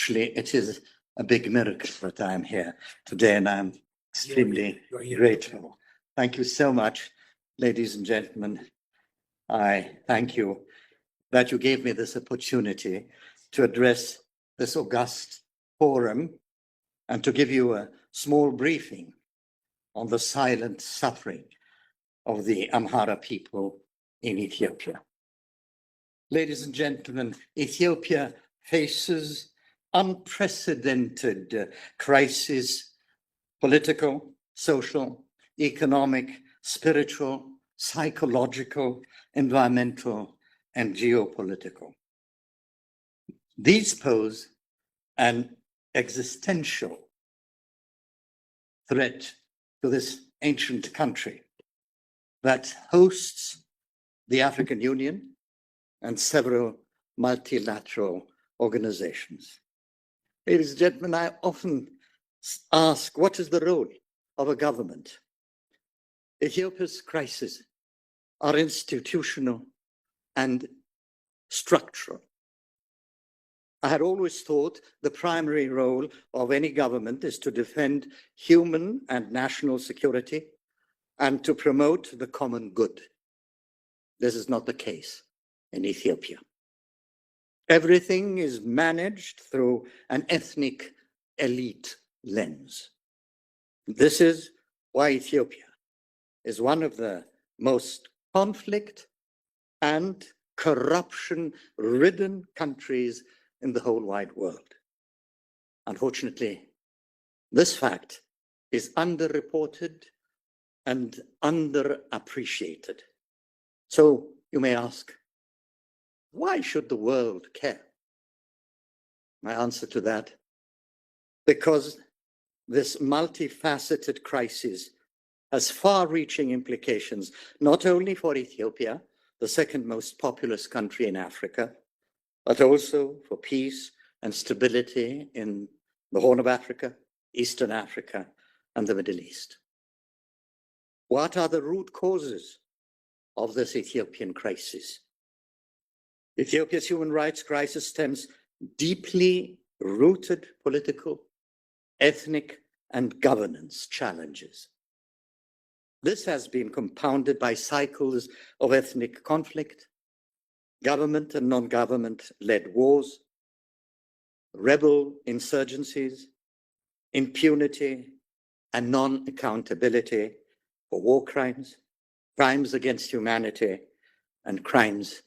Actually, it is a big miracle that I am here today, and I'm extremely grateful. Thank you so much, ladies and gentlemen. I thank you that you gave me this opportunity to address this august forum and to give you a small briefing on the silent suffering of the Amhara people in Ethiopia. Ladies and gentlemen, Ethiopia faces unprecedented crises, political, social, economic, spiritual, psychological, environmental, and geopolitical. These pose an existential threat to this ancient country that hosts the African Union and several multilateral organizations. Ladies and gentlemen, I often ask, what is the role of a government? Ethiopia's crises are institutional and structural. I had always thought the primary role of any government is to defend human and national security and to promote the common good. This is not the case in Ethiopia. Everything is managed through an ethnic elite lens. This is why Ethiopia is one of the most conflict and corruption-ridden countries in the whole wide world. Unfortunately, this fact is underreported and underappreciated. So you may ask, why should the world care? My answer to that, because this multifaceted crisis has far-reaching implications, not only for Ethiopia, the second most populous country in Africa, but also for peace and stability in the Horn of Africa, Eastern Africa, and the Middle East. What are the root causes of this Ethiopian crisis? Ethiopia's human rights crisis stems deeply rooted political, ethnic, and governance challenges. This has been compounded by cycles of ethnic conflict, government and non-government-led wars, rebel insurgencies, impunity and non-accountability for war crimes, crimes against humanity, and crimes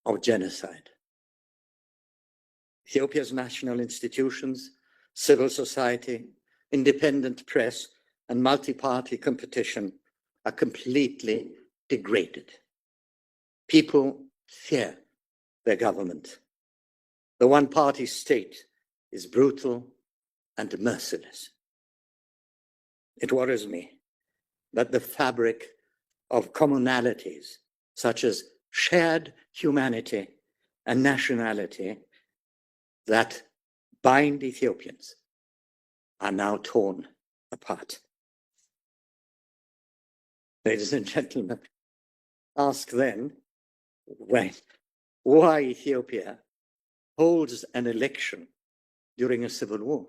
of genocide. Ethiopia's national institutions, civil society, independent press, and multi-party competition are completely degraded. People fear their government. The one-party state is brutal and merciless. It worries me that the fabric of commonalities, such as shared humanity and nationality that bind Ethiopians, are now torn apart. Ladies and gentlemen, ask then why Ethiopia holds an election during a civil war.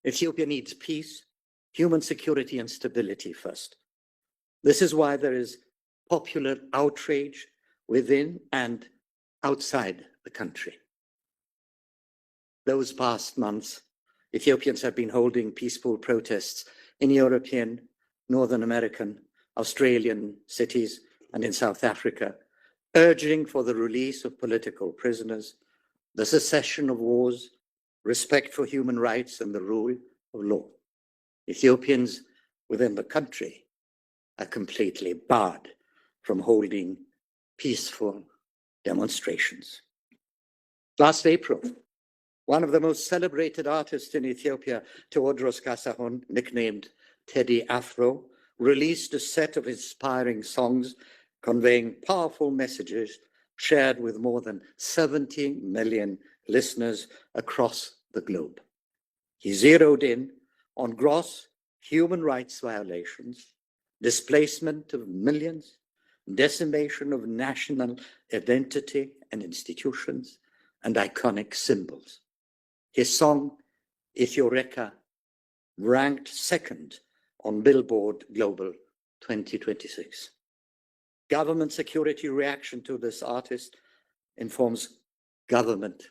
Ethiopia needs peace, human security, and stability first. This is why there is popular outrage within and outside the country. Those past months, Ethiopians have been holding peaceful protests in European, Northern American, Australian cities, and in South Africa, urging for the release of political prisoners, the cessation of wars, respect for human rights, and the rule of law. Ethiopians within the country are completely barred from holding peaceful demonstrations. Last April, one of the most celebrated artists in Ethiopia, Teodros Kasahon, nicknamed Teddy Afro, released a set of inspiring songs conveying powerful messages shared with more than 70 million listeners across the globe. He zeroed in on gross human rights violations, displacement of millions, decimation of national identity and institutions, and iconic symbols. His song, Ethioreka, ranked second on Billboard Global 2026. Government security reaction to this artist informs government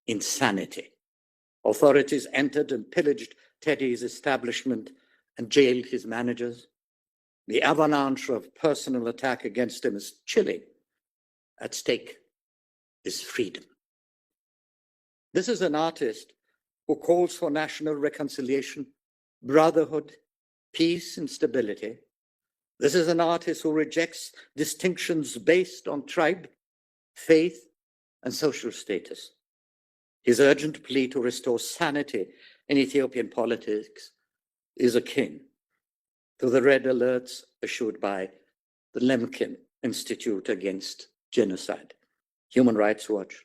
insanity. Authorities entered and pillaged Teddy's establishment and jailed his managers. The avalanche of personal attack against him is chilling. At stake is freedom. This is an artist who calls for national reconciliation, brotherhood, peace, and stability. This is an artist who rejects distinctions based on tribe, faith, and social status. His urgent plea to restore sanity in Ethiopian politics is akin to the red alerts issued by the Lemkin Institute Against Genocide, Human Rights Watch,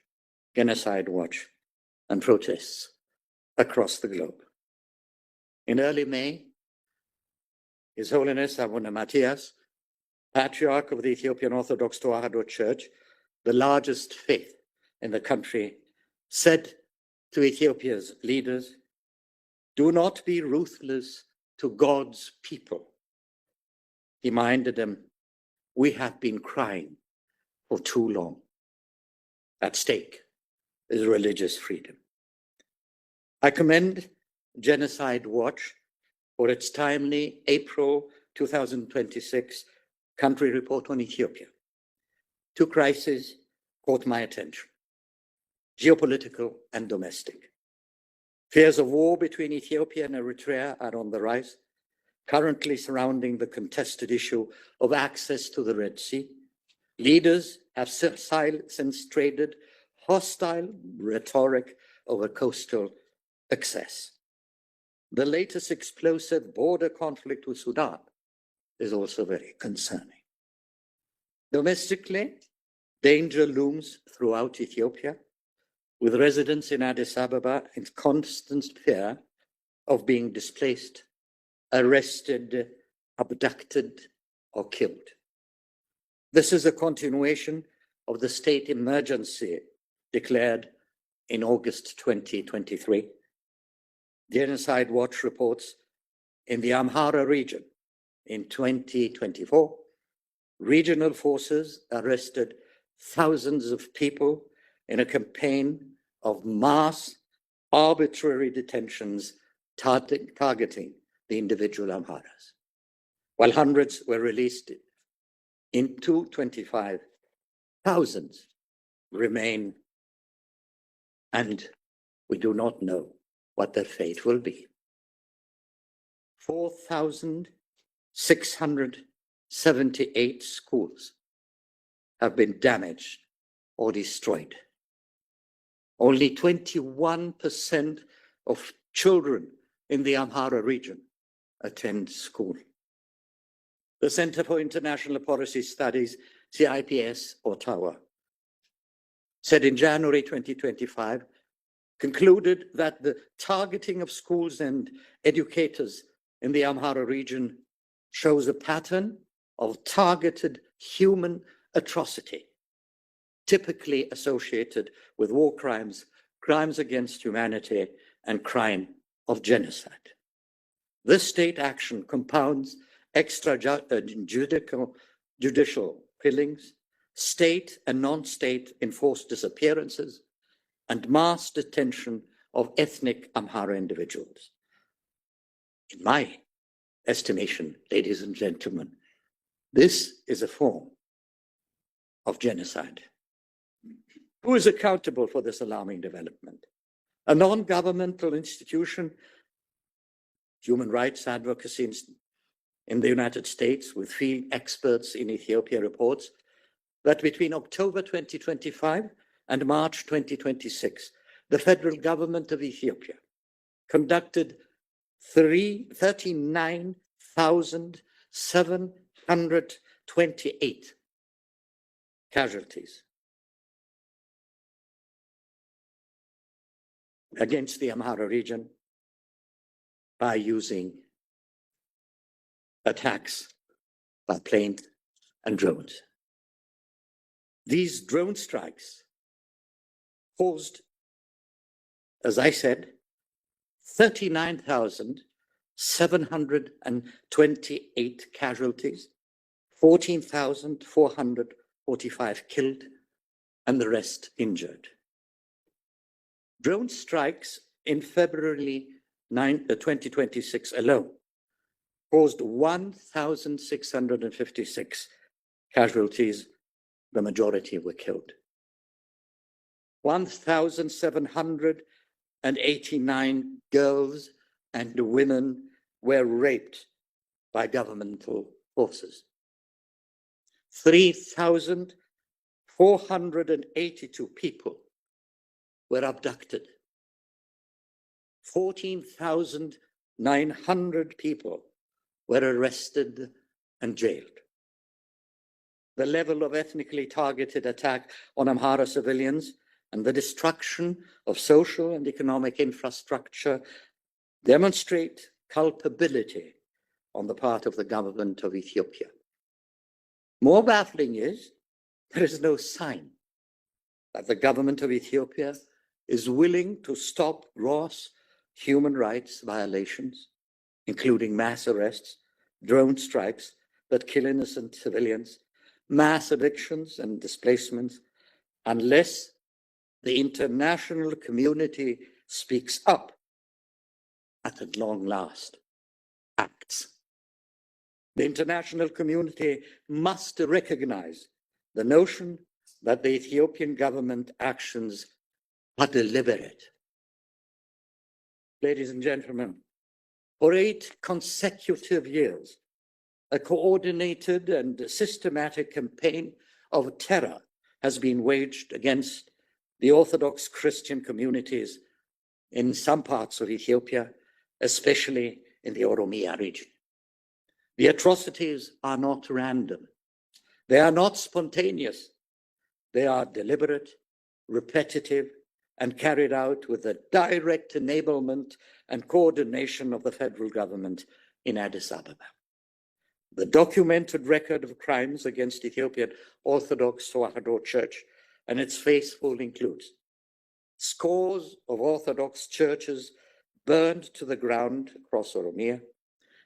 Genocide Watch, and protests across the globe. In early May, His Holiness Abuna Matthias, Patriarch of the Ethiopian Orthodox Tewahedo Church, the largest faith in the country, said to Ethiopia's leaders, "Do not be ruthless to God's people." He reminded them, "We have been crying for too long." At stake is religious freedom. I commend Genocide Watch for its timely April 2026 country report on Ethiopia. Two crises caught my attention: geopolitical and domestic. Fears of war between Ethiopia and Eritrea are on the rise, currently surrounding the contested issue of access to the Red Sea. Leaders have since traded hostile rhetoric over coastal access. The latest explosive border conflict with Sudan is also very concerning. Domestically, danger looms throughout Ethiopia, with residents in Addis Ababa in constant fear of being displaced, arrested, abducted, or killed. This is a continuation of the state emergency declared in August 2023. Genocide Watch reports in the Amhara region in 2024, regional forces arrested thousands of people in a campaign of mass arbitrary detentions targeting the individual Amharas. While hundreds were released in 2025, thousands remain, and we do not know what their fate will be. 4,678 schools have been damaged or destroyed. Only 21% of children in the Amhara region attend school. The Center for International Policy Studies, CIPS Ottawa, said in January 2025, concluded that the targeting of schools and educators in the Amhara region shows a pattern of targeted human atrocity, typically associated with war crimes, crimes against humanity, and crime of genocide. This state action compounds extrajudicial killings, state and non-state enforced disappearances, and mass detention of ethnic Amhara individuals. In my estimation, ladies and gentlemen, this is a form of genocide. Who is accountable for this alarming development? A non-governmental institution, human rights advocacy in the United States, with field experts in Ethiopia, reports that between October 2025 and March 2026, the federal government of Ethiopia conducted 39,728 casualties against the Amhara region by using attacks by planes and drones. These drone strikes caused as I said, 39,728 casualties, 14,445 killed, and the rest injured. Drone strikes in February 2026 alone caused 1,656 casualties. The majority were killed. 1,789 girls and women were raped by governmental forces. 3,482 people were abducted. 14,900 people were arrested and jailed. The level of ethnically targeted attack on Amhara civilians and the destruction of social and economic infrastructure demonstrate culpability on the part of the government of Ethiopia. More baffling is, there is no sign that the government of Ethiopia is willing to stop gross human rights violations, including mass arrests, drone strikes that kill innocent civilians, mass evictions and displacements, unless the international community speaks up and at long last acts. The international community must recognize the notion that the Ethiopian government actions are deliberate. Ladies and gentlemen, for 8 consecutive years, a coordinated and systematic campaign of terror has been waged against the Orthodox Christian communities in some parts of Ethiopia, especially in the Oromia region. The atrocities are not random. They are not spontaneous. They are deliberate, repetitive, and carried out with the direct enablement and coordination of the federal government in Addis Ababa. The documented record of crimes against Ethiopian Orthodox Tewahedo Church and its faithful includes scores of Orthodox churches burned to the ground across Oromia,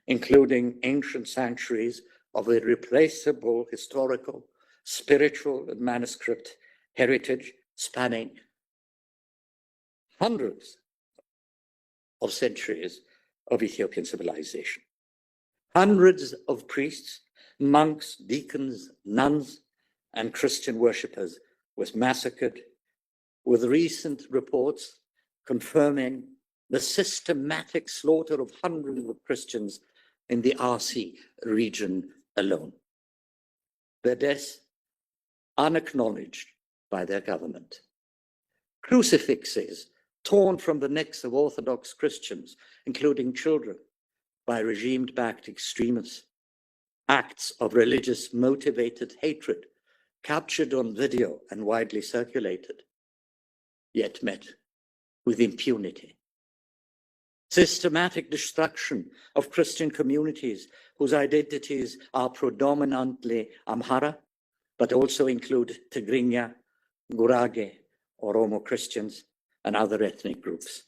including ancient sanctuaries of irreplaceable historical, spiritual, and manuscript heritage spanning hundreds of centuries of Ethiopian civilization. Hundreds of priests, monks, deacons, nuns, and Christian worshippers was massacred, with recent reports confirming the systematic slaughter of hundreds of Christians in the Arsi region alone. Their deaths unacknowledged by their government. Crucifixes torn from the necks of Orthodox Christians, including children, by regime-backed extremists. Acts of religious-motivated hatred captured on video and widely circulated, yet met with impunity. Systematic destruction of Christian communities whose identities are predominantly Amhara, but also include Tigrinya, Gurage, Oromo Christians, and other ethnic groups,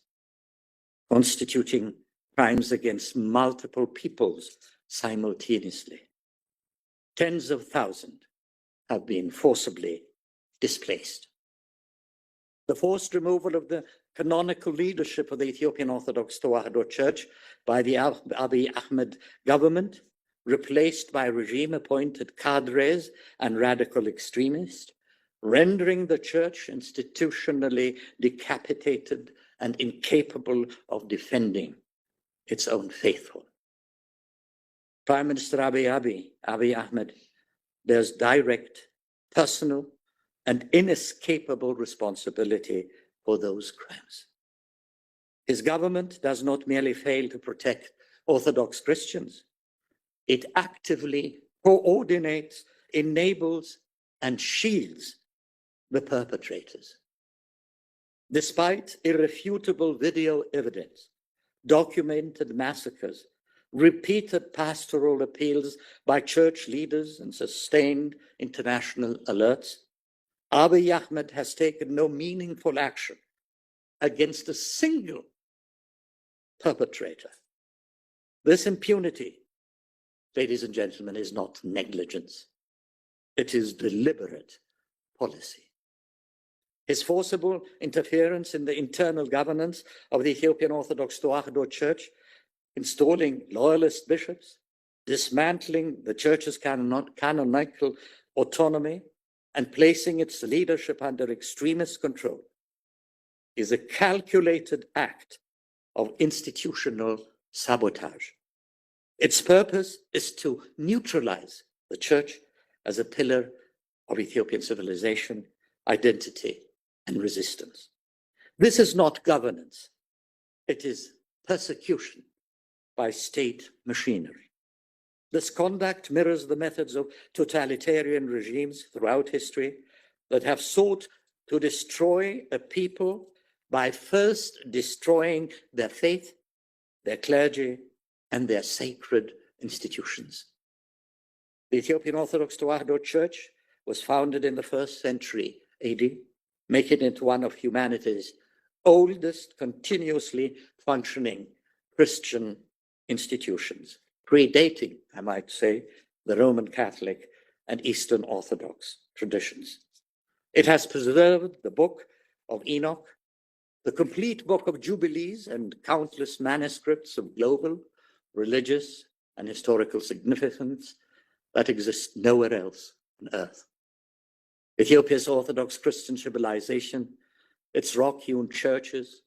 constituting crimes against multiple peoples simultaneously. Tens of thousands have been forcibly displaced. The forced removal of the canonical leadership of the Ethiopian Orthodox Tewahedo Church by the Abiy Ahmed government, replaced by regime-appointed cadres and radical extremists, rendering the church institutionally decapitated and incapable of defending its own faithful. Prime Minister Abiy Ahmed bears direct, personal, and inescapable responsibility for those crimes. His government does not merely fail to protect Orthodox Christians, it actively coordinates, enables, and shields the perpetrators. Despite irrefutable video evidence, documented massacres, repeated pastoral appeals by church leaders, and sustained international alerts, Abiy Ahmed has taken no meaningful action against a single perpetrator. This impunity, ladies and gentlemen, is not negligence. It is deliberate policy. His forcible interference in the internal governance of the Ethiopian Orthodox Tewahedo Church, installing loyalist bishops, dismantling the church's canonical autonomy, and placing its leadership under extremist control, is a calculated act of institutional sabotage. Its purpose is to neutralize the church as a pillar of Ethiopian civilization, identity, and resistance. This is not governance. It is persecution by state machinery. This conduct mirrors the methods of totalitarian regimes throughout history that have sought to destroy a people by first destroying their faith, their clergy, and their sacred institutions. The Ethiopian Orthodox Tewahedo Church was founded in the 1st century AD, making it one of humanity's oldest continuously functioning Christian institutions, predating, I might say, the Roman Catholic and Eastern Orthodox traditions. It has preserved the Book of Enoch, the complete Book of Jubilees, and countless manuscripts of global, religious, and historical significance that exist nowhere else on earth. Ethiopia's Orthodox Christian civilization, its rock-hewn churches,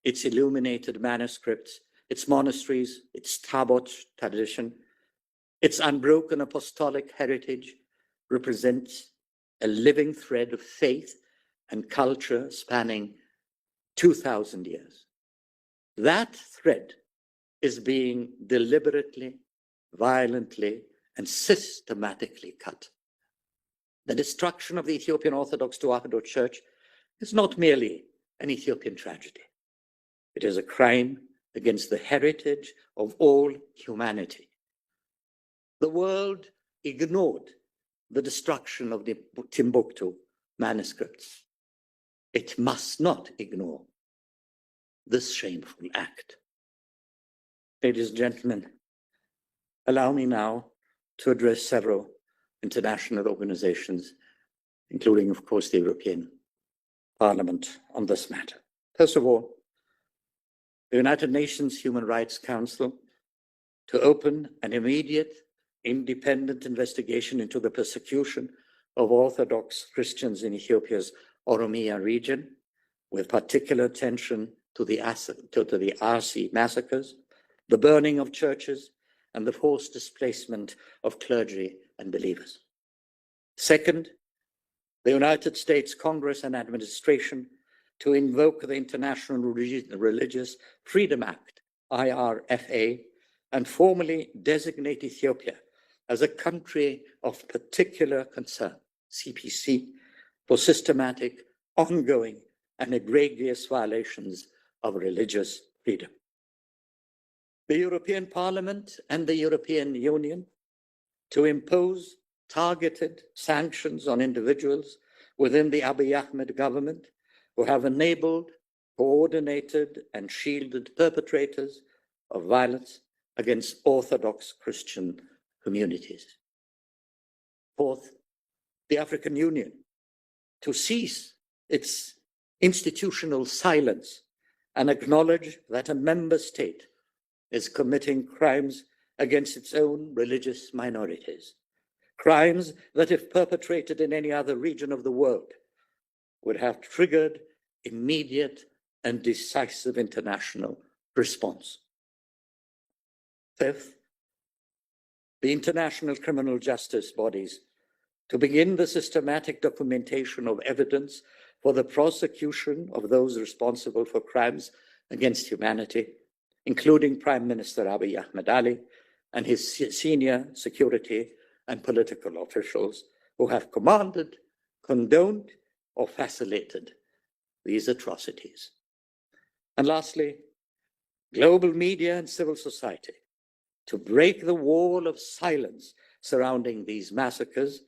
its illuminated manuscripts, its monasteries, its Tabot tradition, its unbroken apostolic heritage represents a living thread of faith and culture spanning 2,000 years. That thread is being deliberately, violently, and systematically cut. The destruction of the Ethiopian Orthodox Tewahedo Church is not merely an Ethiopian tragedy. It is a crime against the heritage of all humanity. The world ignored the destruction of the Timbuktu manuscripts. It must not ignore this shameful act. Ladies and gentlemen, allow me now to address several international organizations, including, of course, the European Parliament on this matter. First of all, the United Nations Human Rights Council to open an immediate, independent investigation into the persecution of Orthodox Christians in Ethiopia's Oromia region, with particular attention to the Arsi massacres, the burning of churches, and the forced displacement of clergy and believers. Second, the United States Congress and administration to invoke the International Religious Freedom Act, IRFA, and formally designate Ethiopia as a country of particular concern, CPC, for systematic, ongoing, and egregious violations of religious freedom. The European Parliament and the European Union to impose targeted sanctions on individuals within the Abiy Ahmed government who have enabled, coordinated, and shielded perpetrators of violence against Orthodox Christian communities. Fourth, the African Union to cease its institutional silence and acknowledge that a member state is committing crimes against its own religious minorities, crimes that, if perpetrated in any other region of the world, would have triggered immediate and decisive international response. Fifth, the international criminal justice bodies to begin the systematic documentation of evidence for the prosecution of those responsible for crimes against humanity, including Prime Minister Abiy Ahmed Ali and his senior security and political officials who have commanded, condoned, or facilitated these atrocities. And lastly, global media and civil society to break the wall of silence surrounding these massacres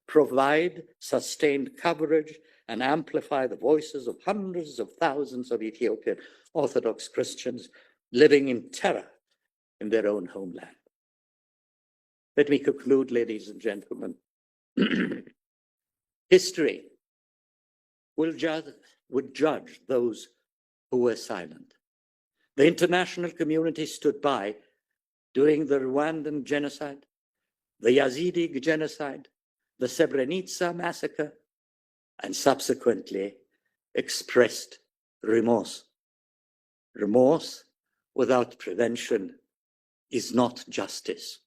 provide sustained coverage and amplify the voices of hundreds of thousands of Ethiopian Orthodox Christians living in terror in their own homeland. Let me conclude, ladies and gentlemen. History would judge those who were silent. The international community stood by during the Rwandan genocide, the Yazidi genocide, the Srebrenica massacre, and subsequently expressed remorse. Remorse without prevention is not justice.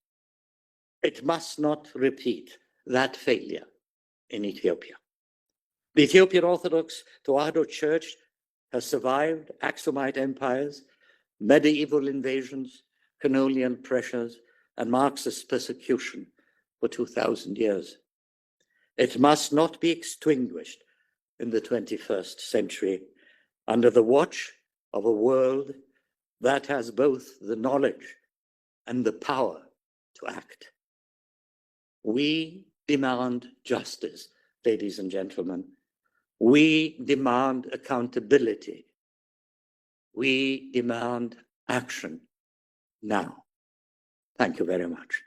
It must not repeat that failure in Ethiopia. The Ethiopian Orthodox Tewahedo Church has survived Aksumite empires, medieval invasions, colonial pressures, and Marxist persecution for 2,000 years. It must not be extinguished in the 21st century under the watch of a world that has both the knowledge and the power to act. We demand justice, ladies and gentlemen. We demand accountability. We demand action now. Thank you very much.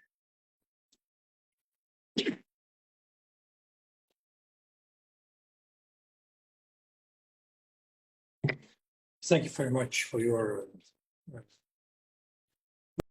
Thank you very much for your